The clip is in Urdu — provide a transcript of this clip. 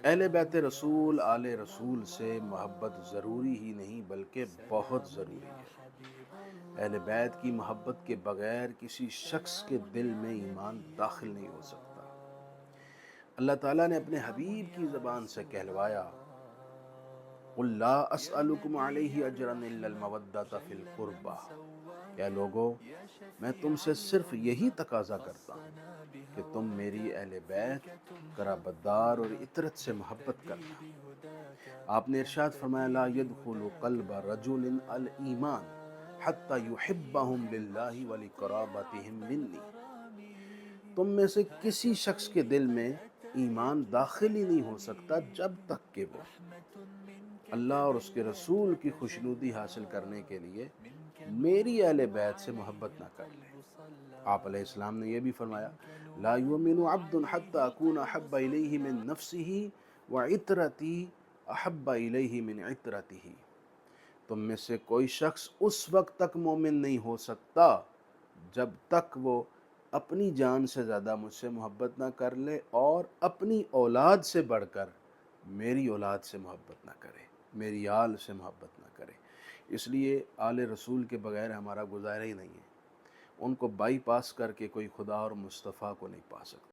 اہل بیت رسول آل رسول سے محبت ضروری ہی نہیں بلکہ بہت ضروری ہے۔ اہل بیت کی محبت کے بغیر کسی شخص کے دل میں ایمان داخل نہیں ہو سکتا۔ اللہ تعالیٰ نے اپنے حبیب کی زبان سے کہلوایا، قُلْ لَا أَسْأَلُكُمْ عَلَيْهِ أَجْرًا إِلَّا الْمَوَدَّةَ فِي الْقُرْبَى، کہ لوگو میں تم سے صرف یہی تقاضا کرتا ہوں کہ تم میری اہل بیت، قرابتدار اور عطرت سے محبت کرنا۔ آپ نے ارشاد فرمایا، لا يدخل قلب رجل الایمان حتی یحبہم للہ ولقرابتہم منی، تم میں سے کسی شخص کے دل میں ایمان داخل ہی نہیں ہو سکتا جب تک کہ وہ اللہ اور اس کے رسول کی خوشنودی حاصل کرنے کے لیے میری اہل بیت سے محبت نہ کر لے۔ آپ علیہ السلام نے یہ بھی فرمایا، لا یؤمن عبد حتی اکون احب الیہ من نفسہ وعطرتی احب الیہ من عطرتہ، تم میں سے کوئی شخص اس وقت تک مومن نہیں ہو سکتا جب تک وہ اپنی جان سے زیادہ مجھ سے محبت نہ کر لے اور اپنی اولاد سے بڑھ کر میری اولاد سے محبت نہ کرے، میری آل سے محبت نہ کرے۔ اس لیے آل رسول کے بغیر ہمارا گزارا ہی نہیں ہے۔ ان کو بائی پاس کر کے کوئی خدا اور مصطفیٰ کو نہیں پا سکتا۔